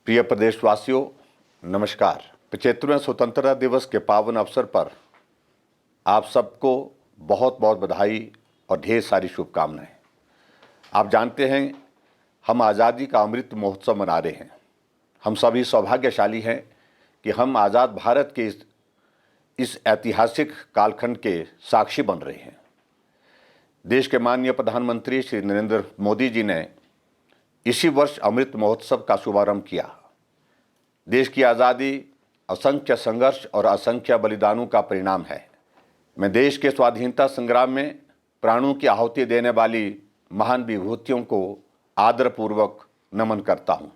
प्रिय प्रदेशवासियों, नमस्कार। 75वें स्वतंत्रता दिवस के पावन अवसर पर आप सबको बहुत बहुत बधाई और ढेर सारी शुभकामनाएं। आप जानते हैं, हम आज़ादी का अमृत महोत्सव मना रहे हैं। हम सभी सौभाग्यशाली हैं कि हम आज़ाद भारत के इस ऐतिहासिक कालखंड के साक्षी बन रहे हैं। देश के माननीय प्रधानमंत्री श्री नरेंद्र मोदी जी ने इसी वर्ष अमृत महोत्सव का शुभारंभ किया। देश की आज़ादी असंख्य संघर्ष और असंख्य बलिदानों का परिणाम है। मैं देश के स्वाधीनता संग्राम में प्राणों की आहुति देने वाली महान विभूतियों को आदरपूर्वक नमन करता हूँ।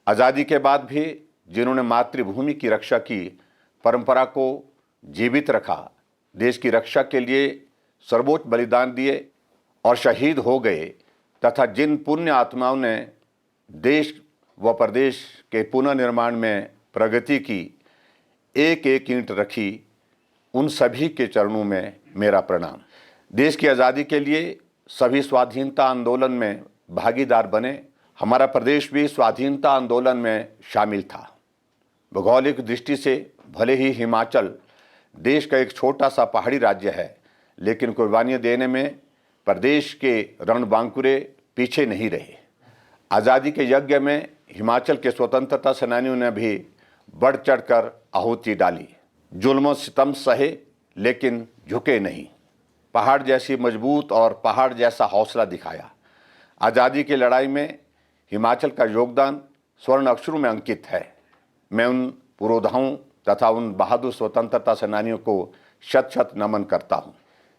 आज़ादी के बाद भी जिन्होंने मातृभूमि की रक्षा की परंपरा को जीवित रखा, देश की रक्षा के लिए सर्वोच्च बलिदान दिए और शहीद हो गए, तथा जिन पुण्य आत्माओं ने देश व प्रदेश के पुनर्निर्माण में प्रगति की एक एक ईंट रखी, उन सभी के चरणों में मेरा प्रणाम। देश की आज़ादी के लिए सभी स्वाधीनता आंदोलन में भागीदार बने। हमारा प्रदेश भी स्वाधीनता आंदोलन में शामिल था। भौगोलिक दृष्टि से भले ही हिमाचल देश का एक छोटा सा पहाड़ी राज्य है, लेकिन कुर्बानियाँ देने में प्रदेश के रणबांकुरे पीछे नहीं रहे। आज़ादी के यज्ञ में हिमाचल के स्वतंत्रता सेनानियों ने भी बढ़ चढ़कर आहुति डाली। जुल्म सितम सहे लेकिन झुके नहीं। पहाड़ जैसी मजबूत और पहाड़ जैसा हौसला दिखाया। आज़ादी की लड़ाई में हिमाचल का योगदान स्वर्ण अक्षरों में अंकित है। मैं उन पुरोधाओं तथा उन बहादुर स्वतंत्रता सेनानियों को शत शत नमन करता हूँ।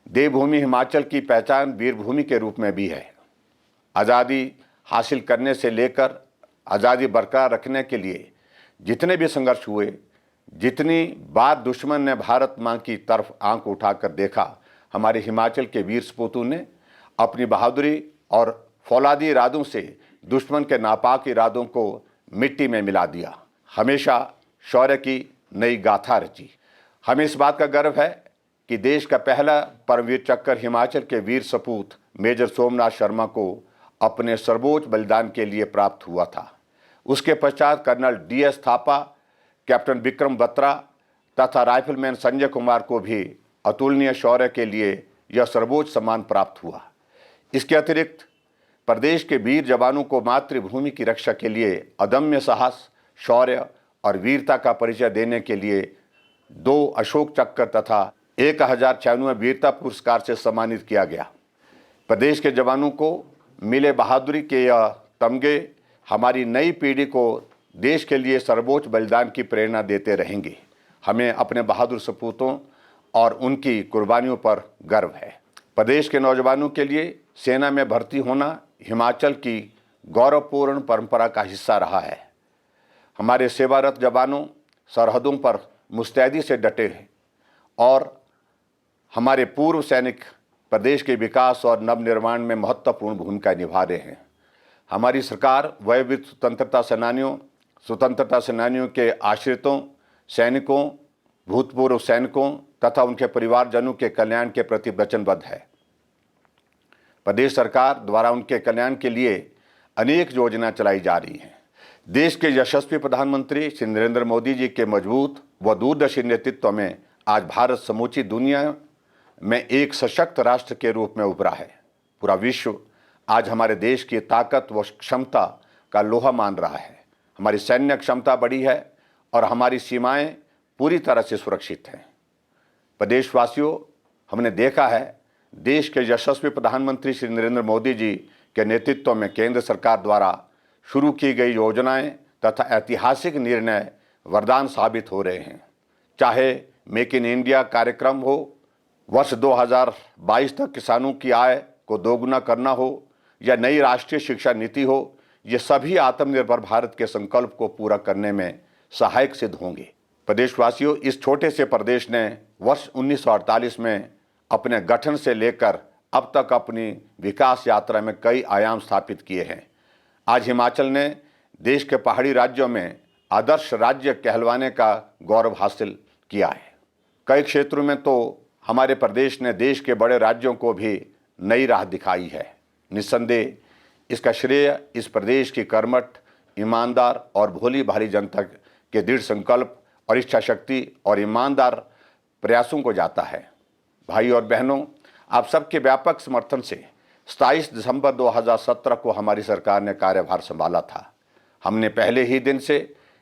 देवभूमि हिमाचल की पहचान वीरभूमि के रूप में भी है। आज़ादी हासिल करने से लेकर आज़ादी बरकरार रखने के लिए जितने भी संघर्ष हुए, जितनी बार दुश्मन ने भारत माँ की तरफ आंख उठाकर देखा, हमारे हिमाचल के वीर सपूतों ने अपनी बहादुरी और फौलादी इरादों से दुश्मन के नापाक इरादों को मिट्टी में मिला दिया। हमेशा शौर्य की नई गाथा रची। हमें इस बात का गर्व है कि देश का पहला परमवीर चक्र हिमाचल के वीर सपूत मेजर सोमनाथ शर्मा को अपने सर्वोच्च बलिदान के लिए प्राप्त हुआ था। उसके पश्चात colonel DS Thapa, captain Vikram Batra तथा राइफलमैन संजय कुमार को भी अतुलनीय शौर्य के लिए यह सर्वोच्च सम्मान प्राप्त हुआ। इसके अतिरिक्त प्रदेश के वीर जवानों को मातृभूमि की रक्षा के लिए अदम्य साहस, शौर्य और वीरता का परिचय देने के लिए 2 अशोक चक्र तथा 1096 वीरता पुरस्कार से सम्मानित किया गया। प्रदेश के जवानों को मिले बहादुरी के यह तमगे हमारी नई पीढ़ी को देश के लिए सर्वोच्च बलिदान की प्रेरणा देते रहेंगे। हमें अपने बहादुर सपूतों और उनकी कुर्बानियों पर गर्व है। प्रदेश के नौजवानों के लिए सेना में भर्ती होना हिमाचल की गौरवपूर्ण परंपरा का हिस्सा रहा है। हमारे सेवारत जवानों सरहदों पर मुस्तैदी से डटे हैं और हमारे पूर्व सैनिक प्रदेश के विकास और नवनिर्माण में महत्वपूर्ण भूमिका निभा रहे हैं। हमारी सरकार वयोवृद्ध स्वतंत्रता सेनानियों के आश्रितों, सैनिकों, भूतपूर्व सैनिकों तथा उनके परिवारजनों के कल्याण के प्रति वचनबद्ध है। प्रदेश सरकार द्वारा उनके कल्याण के लिए अनेक योजनाएं चलाई जा रही हैं। देश के यशस्वी प्रधानमंत्री श्री नरेंद्र मोदी जी के मजबूत व दूरदर्शी नेतृत्व में आज भारत समूची दुनिया में एक सशक्त राष्ट्र के रूप में उभरा है। पूरा विश्व आज हमारे देश की ताकत व क्षमता का लोहा मान रहा है। हमारी सैन्य क्षमता बढ़ी है और हमारी सीमाएं पूरी तरह से सुरक्षित हैं। प्रदेशवासियों, हमने देखा है देश के यशस्वी प्रधानमंत्री श्री नरेंद्र मोदी जी के नेतृत्व में केंद्र सरकार द्वारा शुरू की गई योजनाएं तथा ऐतिहासिक निर्णय वरदान साबित हो रहे हैं। चाहे मेक इन इंडिया कार्यक्रम हो, वर्ष 2022 तक किसानों की आय को दोगुना करना हो, या नई राष्ट्रीय शिक्षा नीति हो, ये सभी आत्मनिर्भर भारत के संकल्प को पूरा करने में सहायक सिद्ध होंगे। प्रदेशवासियों, इस छोटे से प्रदेश ने वर्ष 1948 में अपने गठन से लेकर अब तक अपनी विकास यात्रा में कई आयाम स्थापित किए हैं। आज हिमाचल ने देश के पहाड़ी राज्यों में आदर्श राज्य कहलवाने का गौरव हासिल किया है। कई क्षेत्रों में तो हमारे प्रदेश ने देश के बड़े राज्यों को भी नई राह दिखाई है। निस्संदेह इसका श्रेय इस प्रदेश की कर्मठ ईमानदार और भोली भाली जनता के दृढ़ संकल्प और इच्छा शक्ति और ईमानदार प्रयासों को जाता है। भाई और बहनों, आप सबके व्यापक समर्थन से 27 दिसंबर 2017 को हमारी सरकार ने कार्यभार संभाला था। हमने पहले ही दिन से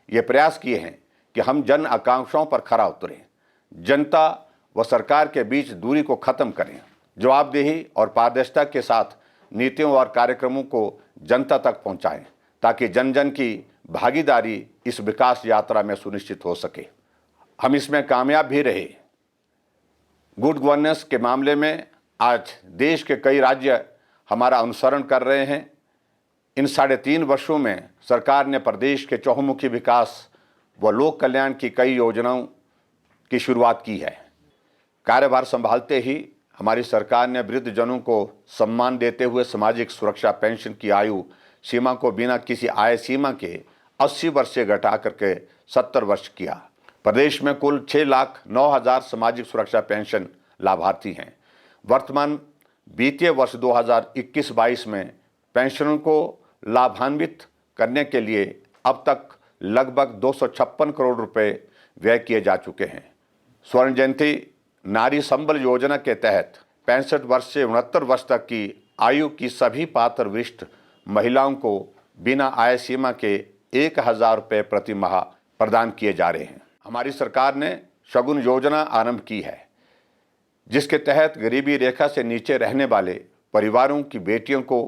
ये प्रयास किए हैं कि हम जन आकांक्षाओं पर खरा उतरें, जनता व सरकार के बीच दूरी को खत्म करें, जवाबदेही और पारदर्शिता के साथ नीतियों और कार्यक्रमों को जनता तक पहुंचाएं, ताकि जन जन की भागीदारी इस विकास यात्रा में सुनिश्चित हो सके। हम इसमें कामयाब भी रहे। गुड गवर्नेंस के मामले में आज देश के कई राज्य हमारा अनुसरण कर रहे हैं। इन 3.5 वर्षों में सरकार ने प्रदेश के चहुमुखी विकास व लोक कल्याण की कई योजनाओं की शुरुआत की है। कार्यभार संभालते ही हमारी सरकार ने वृद्धजनों को सम्मान देते हुए सामाजिक सुरक्षा पेंशन की आयु सीमा को बिना किसी आय सीमा के 80 वर्ष से घटा करके 70 वर्ष किया। प्रदेश में कुल 6,09,000 सामाजिक सुरक्षा पेंशन लाभार्थी हैं। वर्तमान वित्तीय वर्ष 2021-22 में पेंशनों को लाभान्वित करने के लिए अब तक लगभग 256 करोड़ रुपए व्यय किए जा चुके हैं। स्वर्ण जयंती नारी संबल योजना के तहत 65 वर्ष से 69 वर्ष तक की आयु की सभी पात्र वरिष्ठ महिलाओं को बिना आय सीमा के 1,000 रुपये प्रति माह प्रदान किए जा रहे हैं। हमारी सरकार ने शगुन योजना आरंभ की है, जिसके तहत गरीबी रेखा से नीचे रहने वाले परिवारों की बेटियों को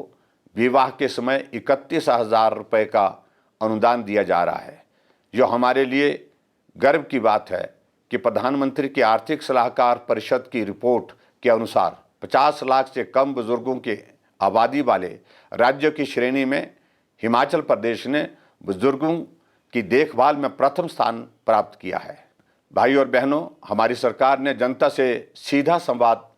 विवाह के समय 31,000 रुपये का अनुदान दिया जा रहा है। जो हमारे लिए गर्व की बात है कि प्रधानमंत्री की आर्थिक सलाहकार परिषद की रिपोर्ट के अनुसार 50 लाख से कम बुजुर्गों की आबादी वाले राज्यों की श्रेणी में हिमाचल प्रदेश ने बुजुर्गों की देखभाल में प्रथम स्थान प्राप्त किया है। भाई और बहनों, हमारी सरकार ने जनता से सीधा संवाद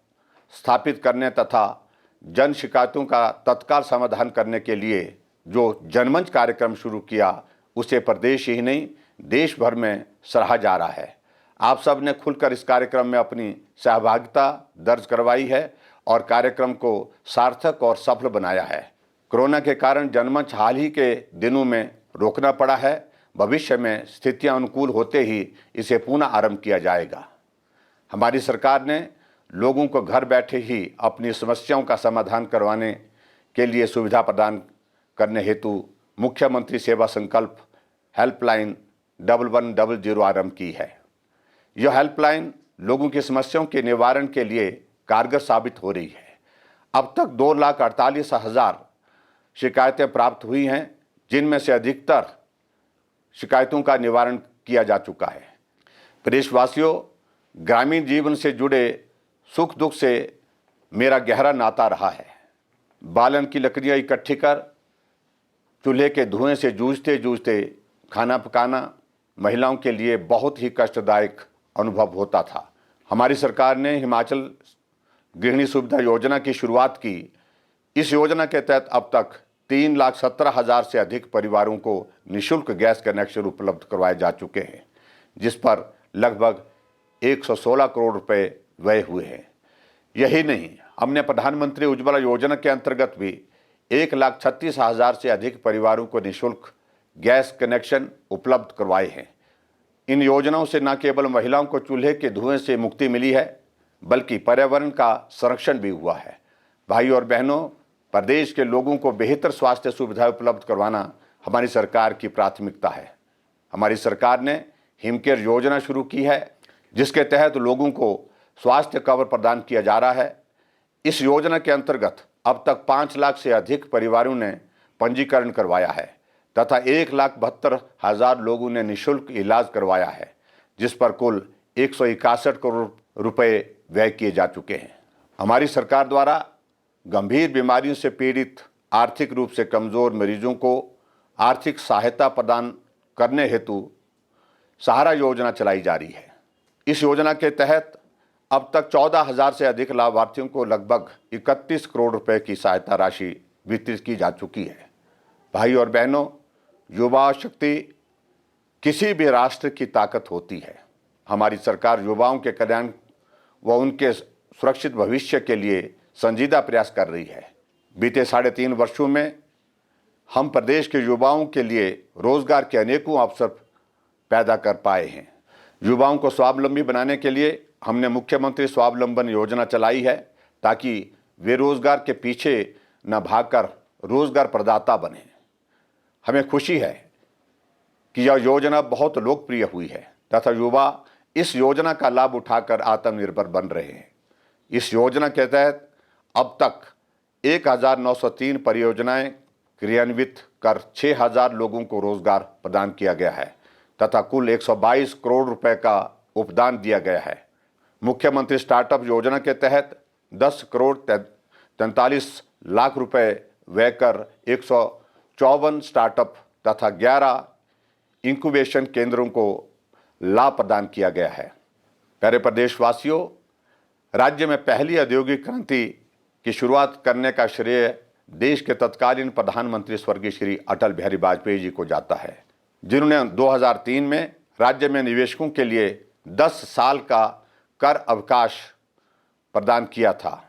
स्थापित करने तथा जन शिकायतों का तत्काल समाधान करने के लिए जो जनमंच कार्यक्रम शुरू किया, उसे प्रदेश ही नहीं देश भर में सराहा जा रहा है। आप सब ने खुलकर इस कार्यक्रम में अपनी सहभागिता दर्ज करवाई है और कार्यक्रम को सार्थक और सफल बनाया है। कोरोना के कारण जनमंच हाल ही के दिनों में रोकना पड़ा है। भविष्य में स्थितियां अनुकूल होते ही इसे पुनः आरंभ किया जाएगा। हमारी सरकार ने लोगों को घर बैठे ही अपनी समस्याओं का समाधान करवाने के लिए सुविधा प्रदान करने हेतु मुख्यमंत्री सेवा संकल्प हेल्पलाइन 1100 आरंभ की है। यह हेल्पलाइन लोगों की समस्याओं के निवारण के लिए कारगर साबित हो रही है। अब तक 2,48,000 शिकायतें प्राप्त हुई हैं, जिनमें से अधिकतर शिकायतों का निवारण किया जा चुका है। प्रदेशवासियों, ग्रामीण जीवन से जुड़े सुख दुख से मेरा गहरा नाता रहा है। बालन की लकड़ियाँ इकट्ठी कर चूल्हे के धुएं से जूझते जूझते खाना पकाना महिलाओं के लिए बहुत ही कष्टदायक अनुभव होता था। हमारी सरकार ने हिमाचल गृहिणी सुविधा योजना की शुरुआत की। इस योजना के तहत अब तक 3,17,000 से अधिक परिवारों को निःशुल्क गैस कनेक्शन उपलब्ध करवाए जा चुके हैं, जिस पर लगभग 116 करोड़ रुपए व्यय हुए हैं। यही नहीं, हमने प्रधानमंत्री उज्ज्वला योजना के अंतर्गत भी 1,36,000 से अधिक परिवारों को निःशुल्क गैस कनेक्शन उपलब्ध करवाए हैं। इन योजनाओं से न केवल महिलाओं को चूल्हे के धुएं से मुक्ति मिली है, बल्कि पर्यावरण का संरक्षण भी हुआ है। भाई और बहनों, प्रदेश के लोगों को बेहतर स्वास्थ्य सुविधाएं उपलब्ध करवाना हमारी सरकार की प्राथमिकता है। हमारी सरकार ने हिमकेयर योजना शुरू की है, जिसके तहत लोगोगों को स्वास्थ्य कवर प्रदान किया जा रहा है। इस योजना के अंतर्गत अब तक 5 लाख से अधिक परिवारों ने पंजीकरण करवाया है तथा 1,72,000 लोगों ने निःशुल्क इलाज करवाया है, जिस पर कुल 161 करोड़ रुपए व्यय किए जा चुके हैं। हमारी सरकार द्वारा गंभीर बीमारियों से पीड़ित आर्थिक रूप से कमज़ोर मरीजों को आर्थिक सहायता प्रदान करने हेतु सहारा योजना चलाई जा रही है। इस योजना के तहत अब तक 14,000 से अधिक लाभार्थियों को लगभग 31 करोड़ रुपए की सहायता राशि वितरित की जा चुकी है। भाई और बहनों, युवा शक्ति किसी भी राष्ट्र की ताकत होती है। हमारी सरकार युवाओं के कल्याण व उनके सुरक्षित भविष्य के लिए संजीदा प्रयास कर रही है। बीते 3.5 वर्षों में हम प्रदेश के युवाओं के लिए रोजगार के अनेकों अवसर पैदा कर पाए हैं। युवाओं को स्वावलंबी बनाने के लिए हमने मुख्यमंत्री स्वावलंबन योजना चलाई है, ताकि वे रोजगार के पीछे न भागकर रोजगार प्रदाता बने। हमें खुशी है कि यह योजना बहुत लोकप्रिय हुई है तथा युवा इस योजना का लाभ उठाकर आत्मनिर्भर बन रहे हैं। इस योजना के तहत अब तक 1903 परियोजनाएं क्रियान्वित कर 6000 लोगों को रोजगार प्रदान किया गया है तथा कुल 122 करोड़ रुपए का उपदान दिया गया है। मुख्यमंत्री स्टार्टअप योजना के तहत 10 करोड़ 43 लाख रुपए व्यय कर 154 स्टार्टअप तथा 11 इंक्यूबेशन केंद्रों को लाभ प्रदान किया गया है। प्यारे प्रदेशवासियों, राज्य में पहली औद्योगिक क्रांति की शुरुआत करने का श्रेय देश के तत्कालीन प्रधानमंत्री स्वर्गीय श्री अटल बिहारी वाजपेयी जी को जाता है, जिन्होंने 2003 में राज्य में निवेशकों के लिए 10 साल का कर अवकाश प्रदान किया था।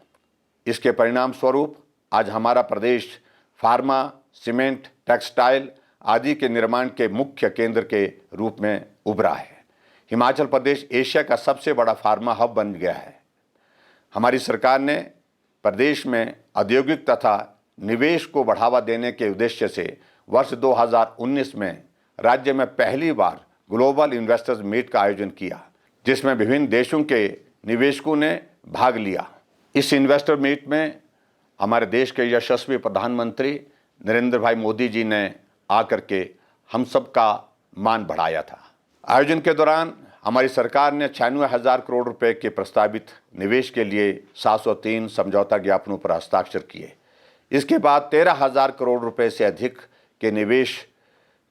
इसके परिणाम स्वरूप आज हमारा प्रदेश फार्मा, सीमेंट, टेक्सटाइल आदि के निर्माण के मुख्य केंद्र के रूप में उभरा है। हिमाचल प्रदेश एशिया का सबसे बड़ा फार्मा हब बन गया है। हमारी सरकार ने प्रदेश में औद्योगिक तथा निवेश को बढ़ावा देने के उद्देश्य से वर्ष 2019 में राज्य में पहली बार ग्लोबल इन्वेस्टर्स मीट का आयोजन किया, जिसमें विभिन्न देशों के निवेशकों ने भाग लिया। इस इन्वेस्टर मीट में हमारे देश के यशस्वी प्रधानमंत्री नरेंद्र भाई मोदी जी ने आकर के हम सब का मान बढ़ाया था। आयोजन के दौरान हमारी सरकार ने 96,000 करोड़ रुपए के प्रस्तावित निवेश के लिए 703 समझौता ज्ञापनों पर हस्ताक्षर किए। इसके बाद 13,000 करोड़ रुपए से अधिक के निवेश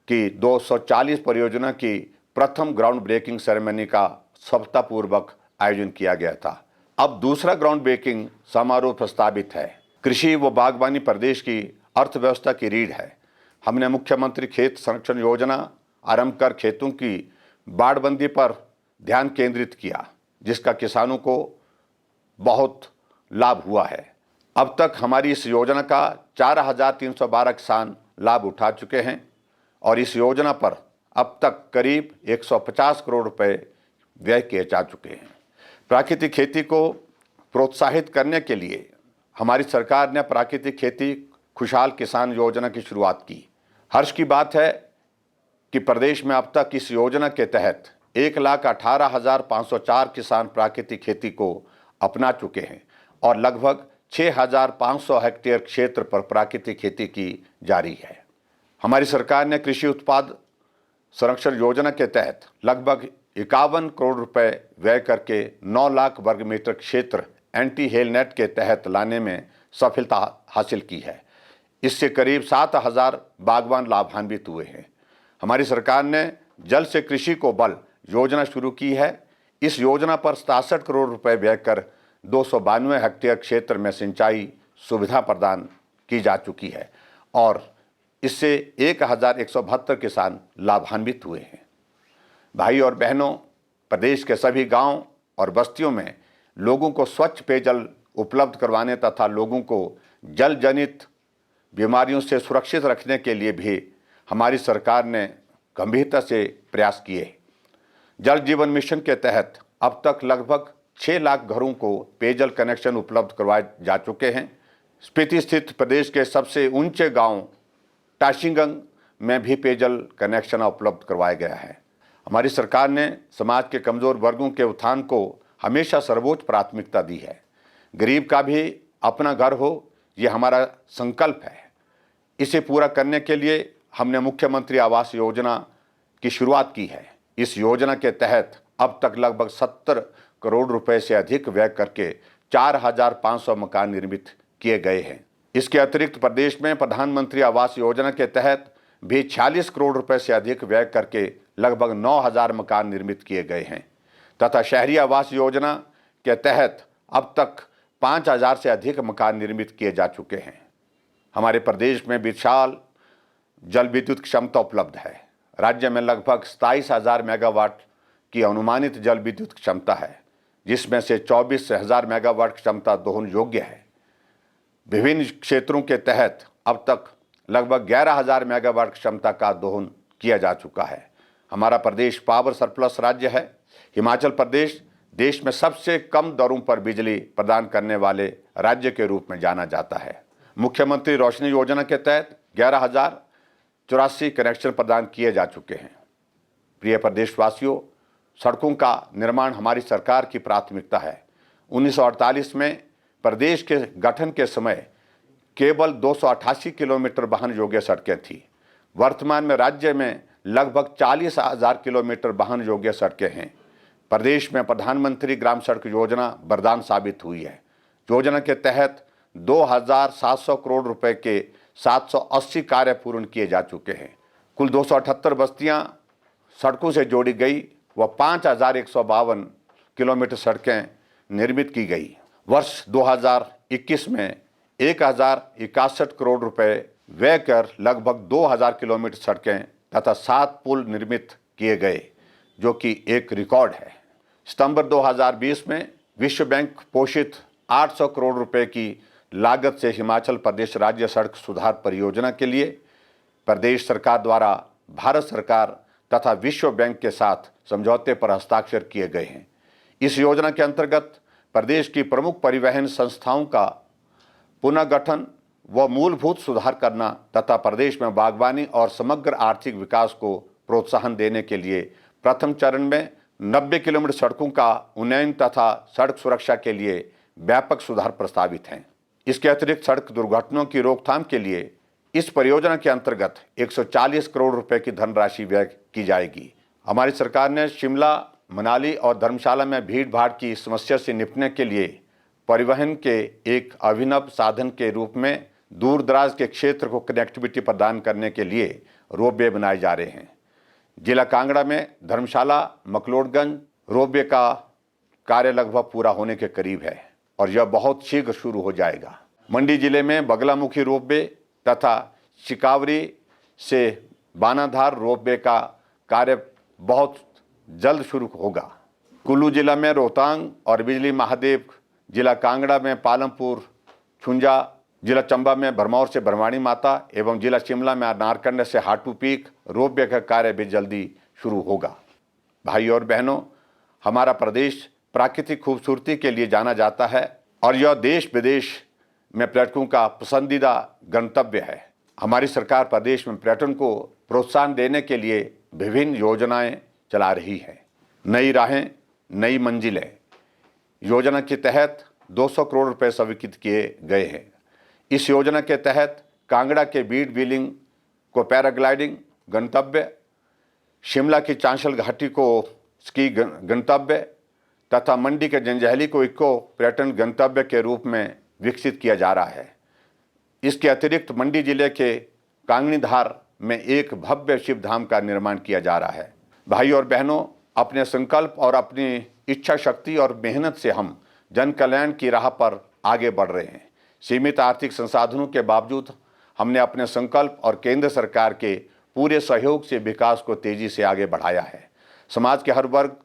की 240 परियोजना की प्रथम ग्राउंड ब्रेकिंग सेरेमनी का सफलतापूर्वक आयोजन किया गया था। अब दूसरा ग्राउंड ब्रेकिंग समारोह प्रस्तावित है। कृषि व बागवानी प्रदेश की अर्थव्यवस्था की रीढ़ है। हमने मुख्यमंत्री खेत संरक्षण योजना आरंभ कर खेतों की बाड़बंदी पर ध्यान केंद्रित किया, जिसका किसानों को बहुत लाभ हुआ है। अब तक हमारी इस योजना का 4,312 किसान लाभ उठा चुके हैं और इस योजना पर अब तक करीब 150 करोड़ रुपए व्यय किए जा चुके हैं। प्राकृतिक खेती को प्रोत्साहित करने के लिए हमारी सरकार ने प्राकृतिक खेती खुशहाल किसान योजना की शुरुआत की। हर्ष की बात है कि प्रदेश में अब तक इस योजना के तहत 1,18,504 किसान प्राकृतिक खेती को अपना चुके हैं और लगभग 6,500 हेक्टेयर क्षेत्र पर प्राकृतिक खेती की जारी है। हमारी सरकार ने कृषि उत्पाद संरक्षण योजना के तहत लगभग 51 करोड़ रुपए व्यय करके 9 लाख वर्ग मीटर क्षेत्र एंटी हेल नेट के तहत लाने में सफलता हासिल की है। इससे करीब 7,000 बागवान लाभान्वित हुए हैं। हमारी सरकार ने जल से कृषि को बल योजना शुरू की है। इस योजना पर 67 करोड़ रुपए व्यय कर 292 हेक्टेयर क्षेत्र में सिंचाई सुविधा प्रदान की जा चुकी है और इससे 1,172 किसान लाभान्वित हुए हैं। भाई और बहनों, प्रदेश के सभी गांव और बस्तियों में लोगों को स्वच्छ पेयजल उपलब्ध करवाने तथा लोगों को जल जनित बीमारियों से सुरक्षित रखने के लिए भी हमारी सरकार ने गंभीरता से प्रयास किए। जल जीवन मिशन के तहत अब तक लगभग 6 लाख घरों को पेयजल कनेक्शन उपलब्ध करवाए जा चुके हैं। स्पीति स्थित प्रदेश के सबसे ऊंचे गांव टाशिंगंग में भी पेयजल कनेक्शन उपलब्ध करवाया गया है। हमारी सरकार ने समाज के कमज़ोर वर्गों के उत्थान को हमेशा सर्वोच्च प्राथमिकता दी है। गरीब का भी अपना घर हो, ये हमारा संकल्प है। इसे पूरा करने के लिए हमने मुख्यमंत्री आवास योजना की शुरुआत की है। इस योजना के तहत अब तक लगभग 70 करोड़ रुपए से अधिक व्यय करके 4,500 मकान निर्मित किए गए हैं। इसके अतिरिक्त प्रदेश में प्रधानमंत्री आवास योजना के तहत भी 46 करोड़ रुपए से अधिक व्यय करके लगभग 9,000 मकान निर्मित किए गए हैं तथा शहरी आवास योजना के तहत अब तक 5,000 से अधिक मकान निर्मित किए जा चुके हैं। हमारे प्रदेश में विशाल जल विद्युत क्षमता उपलब्ध है। राज्य में लगभग 27,000 मेगावाट की अनुमानित जल विद्युत क्षमता है, जिसमें से 24,000 मेगावाट क्षमता दोहन योग्य है। विभिन्न क्षेत्रों के तहत अब तक लगभग 11,000 मेगावाट क्षमता का दोहन किया जा चुका है। हमारा प्रदेश पावर सरप्लस राज्य है। हिमाचल प्रदेश देश में सबसे कम दरों पर बिजली प्रदान करने वाले राज्य के रूप में जाना जाता है। मुख्यमंत्री रोशनी योजना के तहत 11,084 कनेक्शन प्रदान किए जा चुके हैं। प्रिय प्रदेशवासियों, सड़कों का निर्माण हमारी सरकार की प्राथमिकता है। 1948 में प्रदेश के गठन के समय केवल 288 किलोमीटर वाहन योग्य सड़कें थीं। वर्तमान में राज्य में लगभग 40,000 किलोमीटर वाहन योग्य सड़कें हैं। प्रदेश में प्रधानमंत्री ग्राम सड़क योजना वरदान साबित हुई है। योजना के तहत 2,700 करोड़ रुपए के 780 कार्य पूर्ण किए जा चुके हैं। कुल 278 बस्तियां सड़कों से जोड़ी गई व 5,152 किलोमीटर सड़कें निर्मित की गई। वर्ष 2021 में 1,061 करोड़ रुपए व्यय कर लगभग 2,000 किलोमीटर सड़कें तथा 7 पुल निर्मित किए गए, जो कि एक रिकॉर्ड है। सितंबर 2020 में विश्व बैंक पोषित 800 करोड़ रुपए की लागत से हिमाचल प्रदेश राज्य सड़क सुधार परियोजना के लिए प्रदेश सरकार द्वारा भारत सरकार तथा विश्व बैंक के साथ समझौते पर हस्ताक्षर किए गए हैं। इस योजना के अंतर्गत प्रदेश की प्रमुख परिवहन संस्थाओं का पुनर्गठन व मूलभूत सुधार करना तथा प्रदेश में बागवानी और समग्र आर्थिक विकास को प्रोत्साहन देने के लिए प्रथम चरण में 90 किलोमीटर सड़कों का उन्नयन तथा सड़क सुरक्षा के लिए व्यापक सुधार प्रस्तावित हैं। इसके अतिरिक्त सड़क दुर्घटनाओं की रोकथाम के लिए इस परियोजना के अंतर्गत 140 करोड़ रुपए की धनराशि व्यय की जाएगी। हमारी सरकार ने शिमला, मनाली और धर्मशाला में भीड़ भाड़ की समस्या से निपटने के लिए परिवहन के एक अभिनव साधन के रूप में दूर दराज के क्षेत्र को कनेक्टिविटी प्रदान करने के लिए रोपवे बनाए जा रहे हैं। जिला कांगड़ा में धर्मशाला मकलोडगंज रोपवे का कार्य लगभग पूरा होने के करीब है और यह बहुत शीघ्र शुरू हो जाएगा। मंडी जिले में बगलामुखी रोपवे तथा शिकावरी से बानाधार रोपवे का कार्य बहुत जल्द शुरू होगा। कुल्लू जिला में रोहतांग और बिजली महादेव, जिला कांगड़ा में पालमपुर छुंजा, जिला चंबा में भरमौर से भरवानी माता एवं जिला शिमला में नारकंड से हाटू पीक रोपवे का कार्य भी जल्दी शुरू होगा। भाई और बहनों, हमारा प्रदेश प्राकृतिक खूबसूरती के लिए जाना जाता है और यह देश विदेश में पर्यटकों का पसंदीदा गंतव्य है। हमारी सरकार प्रदेश में पर्यटन को प्रोत्साहन देने के लिए विभिन्न योजनाएं चला रही है। नई राहें नई मंजिलें योजना के तहत 200 करोड़ रुपए स्वीकृत किए गए हैं। इस योजना के तहत कांगड़ा के बीड व्हीलिंग को पैराग्लाइडिंग गंतव्य, शिमला की चांशल घाटी को स्की गंतव्य तथा मंडी के जंजैहली को इको पर्यटन गंतव्य के रूप में विकसित किया जा रहा है। इसके अतिरिक्त मंडी जिले के कांगनीधार में एक भव्य शिव धाम का निर्माण किया जा रहा है। भाई और बहनों, अपने संकल्प और अपनी इच्छा शक्ति और मेहनत से हम जन कल्याण की राह पर आगे बढ़ रहे हैं। सीमित आर्थिक संसाधनों के बावजूद हमने अपने संकल्प और केंद्र सरकार के पूरे सहयोग से विकास को तेजी से आगे बढ़ाया है। समाज के हर वर्ग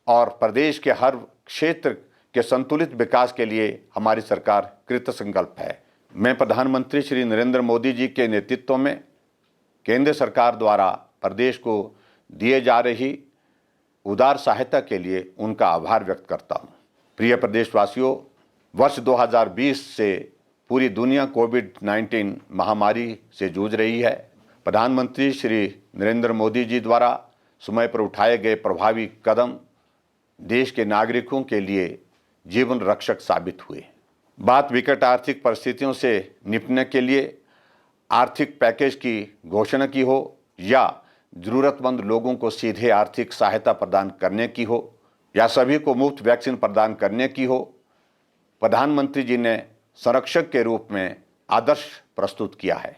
और प्रदेश के हर क्षेत्र के संतुलित विकास के लिए हमारी सरकार कृत संकल्प है। मैं प्रधानमंत्री श्री नरेंद्र मोदी जी के नेतृत्व में केंद्र सरकार द्वारा प्रदेश को दिए जा रही उदार सहायता के लिए उनका आभार व्यक्त करता हूँ। प्रिय प्रदेशवासियों, वर्ष 2020 से पूरी दुनिया कोविड-19 महामारी से जूझ रही है। प्रधानमंत्री श्री नरेंद्र मोदी जी द्वारा समय पर उठाए गए प्रभावी कदम देश के नागरिकों के लिए जीवन रक्षक साबित हुए। बात विकट आर्थिक परिस्थितियों से निपटने के लिए आर्थिक पैकेज की घोषणा की हो या ज़रूरतमंद लोगों को सीधे आर्थिक सहायता प्रदान करने की हो या सभी को मुफ्त वैक्सीन प्रदान करने की हो, प्रधानमंत्री जी ने संरक्षक के रूप में आदर्श प्रस्तुत किया है।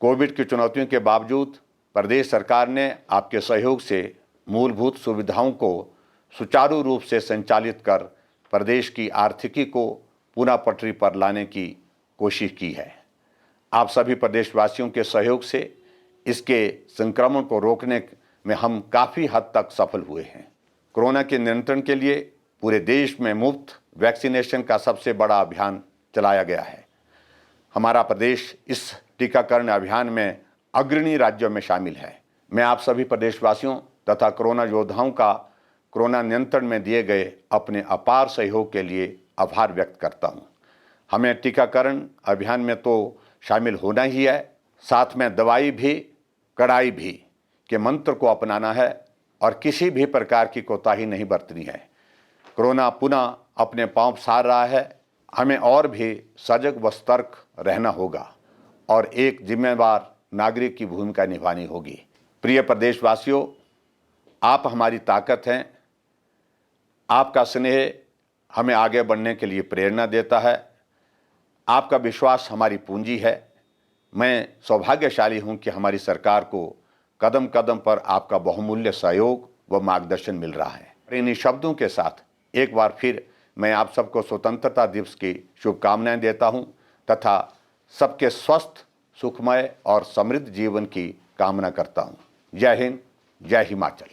कोविड की चुनौतियों के बावजूद प्रदेश सरकार ने आपके सहयोग से मूलभूत सुविधाओं को सुचारू रूप से संचालित कर प्रदेश की आर्थिकी को पुनः पटरी पर लाने की कोशिश की है। आप सभी प्रदेशवासियों के सहयोग से इसके संक्रमण को रोकने में हम काफ़ी हद तक सफल हुए हैं। कोरोना के नियंत्रण के लिए पूरे देश में मुफ्त वैक्सीनेशन का सबसे बड़ा अभियान चलाया गया है। हमारा प्रदेश इस टीकाकरण अभियान में अग्रणी राज्यों में शामिल है। मैं आप सभी प्रदेशवासियों तथा कोरोना योद्धाओं का कोरोना नियंत्रण में दिए गए अपने अपार सहयोग के लिए आभार व्यक्त करता हूं। हमें टीकाकरण अभियान में तो शामिल होना ही है, साथ में दवाई भी कड़ाई भी के मंत्र को अपनाना है और किसी भी प्रकार की कोताही नहीं बरतनी है। कोरोना पुनः अपने पांव पसार रहा है, हमें और भी सजग व सतर्क रहना होगा और एक जिम्मेदार नागरिक की भूमिका निभानी होगी। प्रिय प्रदेशवासियों, आप हमारी ताकत हैं। आपका स्नेह हमें आगे बढ़ने के लिए प्रेरणा देता है। आपका विश्वास हमारी पूंजी है। मैं सौभाग्यशाली हूं कि हमारी सरकार को कदम कदम पर आपका बहुमूल्य सहयोग व मार्गदर्शन मिल रहा है। इन्हीं शब्दों के साथ एक बार फिर मैं आप सबको स्वतंत्रता दिवस की शुभकामनाएं देता हूं तथा सबके स्वस्थ, सुखमय और समृद्ध जीवन की कामना करता हूं। जय हिंद, जय हिमाचल।